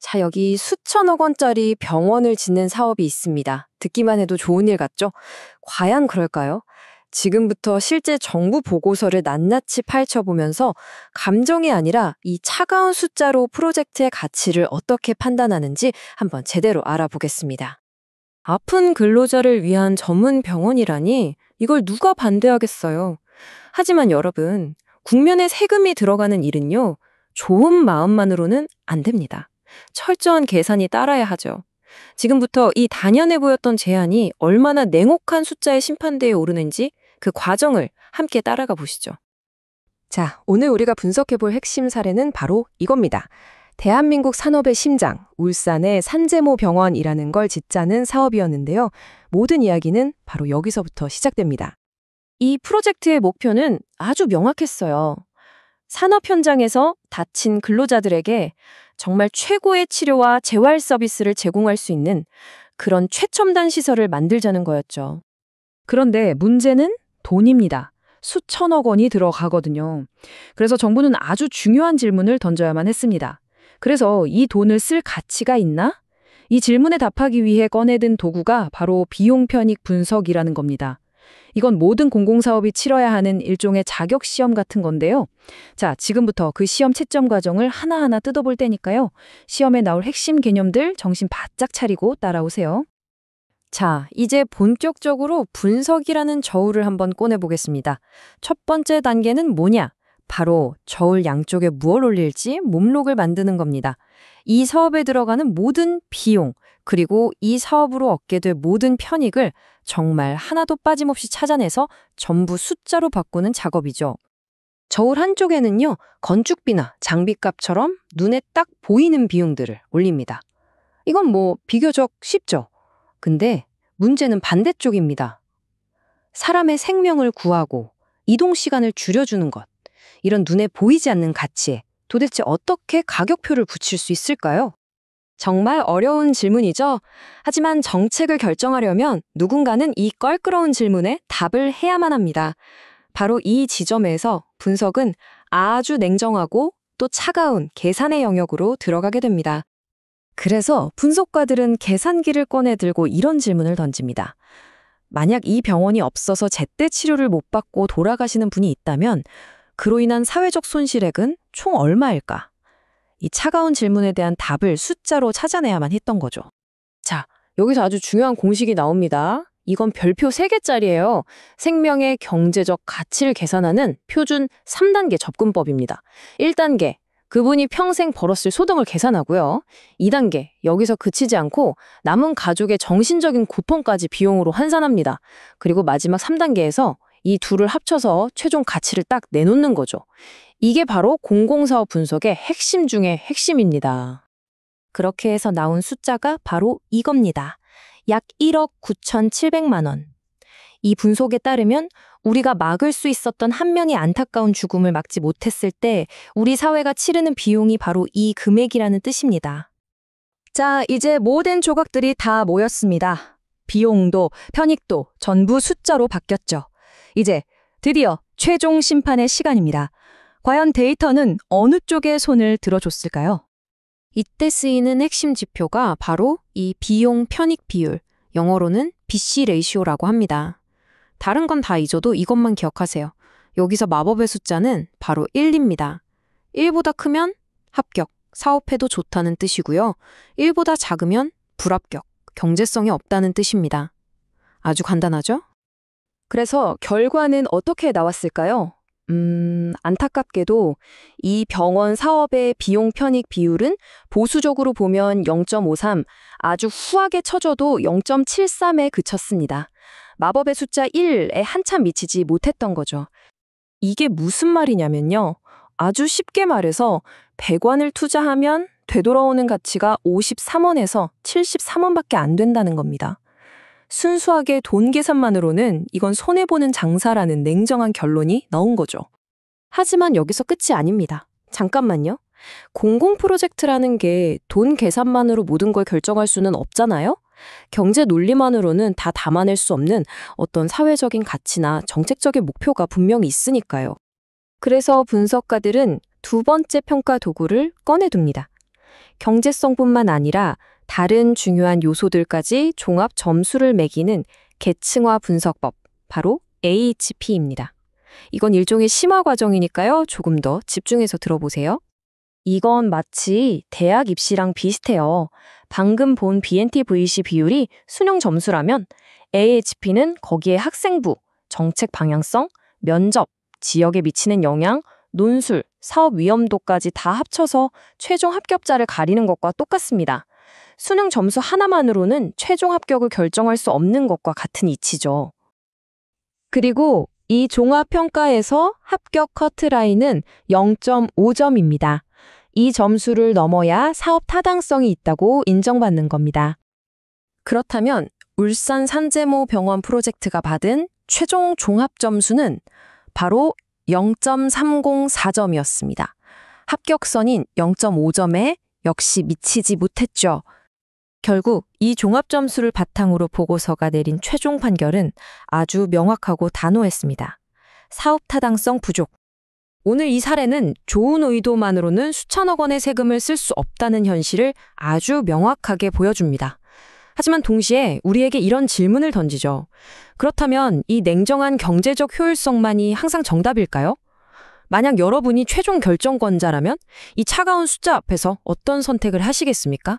자, 여기 수천억 원짜리 병원을 짓는 사업이 있습니다. 듣기만 해도 좋은 일 같죠? 과연 그럴까요? 지금부터 실제 정부 보고서를 낱낱이 파헤쳐보면서 감정이 아니라 이 차가운 숫자로 프로젝트의 가치를 어떻게 판단하는지 한번 제대로 알아보겠습니다. 아픈 근로자를 위한 전문 병원이라니 이걸 누가 반대하겠어요. 하지만 여러분, 국민의 세금이 들어가는 일은요, 좋은 마음만으로는 안 됩니다. 철저한 계산이 따라야 하죠. 지금부터 이 단연해 보였던 제안이 얼마나 냉혹한 숫자의 심판대에 오르는지 그 과정을 함께 따라가 보시죠. 자, 오늘 우리가 분석해 볼 핵심 사례는 바로 이겁니다. 대한민국 산업의 심장, 울산의 산제모 병원이라는 걸 짓자는 사업이었는데요. 모든 이야기는 바로 여기서부터 시작됩니다. 이 프로젝트의 목표는 아주 명확했어요. 산업 현장에서 다친 근로자들에게 정말 최고의 치료와 재활 서비스를 제공할 수 있는 그런 최첨단 시설을 만들자는 거였죠. 그런데 문제는 돈입니다. 수천억 원이 들어가거든요. 그래서 정부는 아주 중요한 질문을 던져야만 했습니다. 그래서 이 돈을 쓸 가치가 있나? 이 질문에 답하기 위해 꺼내든 도구가 바로 비용 편익 분석이라는 겁니다. 이건 모든 공공사업이 치러야 하는 일종의 자격 시험 같은 건데요. 자, 지금부터 그 시험 채점 과정을 하나하나 뜯어볼 테니까요. 시험에 나올 핵심 개념들 정신 바짝 차리고 따라오세요. 자, 이제 본격적으로 분석이라는 저울을 한번 꺼내보겠습니다. 첫 번째 단계는 뭐냐? 바로 저울 양쪽에 무엇을 올릴지 목록을 만드는 겁니다. 이 사업에 들어가는 모든 비용, 그리고 이 사업으로 얻게 될 모든 편익을 정말 하나도 빠짐없이 찾아내서 전부 숫자로 바꾸는 작업이죠. 저울 한쪽에는요, 건축비나 장비값처럼 눈에 딱 보이는 비용들을 올립니다. 이건 뭐 비교적 쉽죠. 근데 문제는 반대쪽입니다. 사람의 생명을 구하고 이동 시간을 줄여주는 것. 이런 눈에 보이지 않는 가치에 도대체 어떻게 가격표를 붙일 수 있을까요? 정말 어려운 질문이죠. 하지만 정책을 결정하려면 누군가는 이 껄끄러운 질문에 답을 해야만 합니다. 바로 이 지점에서 분석은 아주 냉정하고 또 차가운 계산의 영역으로 들어가게 됩니다. 그래서 분석가들은 계산기를 꺼내 들고 이런 질문을 던집니다. 만약 이 병원이 없어서 제때 치료를 못 받고 돌아가시는 분이 있다면 그로 인한 사회적 손실액은 총 얼마일까? 이 차가운 질문에 대한 답을 숫자로 찾아내야만 했던 거죠. 자, 여기서 아주 중요한 공식이 나옵니다. 이건 별표 3개짜리예요. 생명의 경제적 가치를 계산하는 표준 3단계 접근법입니다. 1단계, 그분이 평생 벌었을 소득을 계산하고요. 2단계, 여기서 그치지 않고 남은 가족의 정신적인 고통까지 비용으로 환산합니다. 그리고 마지막 3단계에서 이 둘을 합쳐서 최종 가치를 딱 내놓는 거죠. 이게 바로 공공사업 분석의 핵심 중의 핵심입니다. 그렇게 해서 나온 숫자가 바로 이겁니다. 약 1억 9,700만 원. 이 분석에 따르면 우리가 막을 수 있었던 한 명의 안타까운 죽음을 막지 못했을 때 우리 사회가 치르는 비용이 바로 이 금액이라는 뜻입니다. 자, 이제 모든 조각들이 다 모였습니다. 비용도 편익도 전부 숫자로 바뀌었죠. 이제 드디어 최종 심판의 시간입니다. 과연 데이터는 어느 쪽에 손을 들어줬을까요? 이때 쓰이는 핵심 지표가 바로 이 비용 편익 비율, 영어로는 BC 레이시오라고 합니다. 다른 건 다 잊어도 이것만 기억하세요. 여기서 마법의 숫자는 바로 1입니다. 1보다 크면 합격, 사업해도 좋다는 뜻이고요. 1보다 작으면 불합격, 경제성이 없다는 뜻입니다. 아주 간단하죠? 그래서 결과는 어떻게 나왔을까요? 안타깝게도 이 병원 사업의 비용 편익 비율은 보수적으로 보면 0.53, 아주 후하게 쳐줘도 0.73에 그쳤습니다. 마법의 숫자 1에 한참 미치지 못했던 거죠. 이게 무슨 말이냐면요. 아주 쉽게 말해서 100원을 투자하면 되돌아오는 가치가 53원에서 73원밖에 안 된다는 겁니다. 순수하게 돈 계산만으로는 이건 손해보는 장사라는 냉정한 결론이 나온 거죠. 하지만 여기서 끝이 아닙니다. 잠깐만요. 공공 프로젝트라는 게 돈 계산만으로 모든 걸 결정할 수는 없잖아요? 경제 논리만으로는 다 담아낼 수 없는 어떤 사회적인 가치나 정책적인 목표가 분명히 있으니까요. 그래서 분석가들은 두 번째 평가 도구를 꺼내둡니다. 경제성뿐만 아니라 다른 중요한 요소들까지 종합 점수를 매기는 계층화 분석법, 바로 AHP입니다. 이건 일종의 심화 과정이니까요. 조금 더 집중해서 들어보세요. 이건 마치 대학 입시랑 비슷해요. 방금 본 BNT-VC 비율이 수능 점수라면 AHP는 거기에 학생부, 정책 방향성, 면접, 지역에 미치는 영향, 논술, 사업 위험도까지 다 합쳐서 최종 합격자를 가리는 것과 똑같습니다. 수능 점수 하나만으로는 최종 합격을 결정할 수 없는 것과 같은 이치죠. 그리고 이 종합평가에서 합격 커트라인은 0.5점입니다. 이 점수를 넘어야 사업 타당성이 있다고 인정받는 겁니다. 그렇다면 울산 산제모 병원 프로젝트가 받은 최종 종합 점수는 바로 0.304점이었습니다. 합격선인 0.5점에 역시 미치지 못했죠. 결국 이 종합 점수를 바탕으로 보고서가 내린 최종 판결은 아주 명확하고 단호했습니다. 사업 타당성 부족. 오늘 이 사례는 좋은 의도만으로는 수천억 원의 세금을 쓸 수 없다는 현실을 아주 명확하게 보여줍니다. 하지만 동시에 우리에게 이런 질문을 던지죠. 그렇다면 이 냉정한 경제적 효율성만이 항상 정답일까요? 만약 여러분이 최종 결정권자라면 이 차가운 숫자 앞에서 어떤 선택을 하시겠습니까?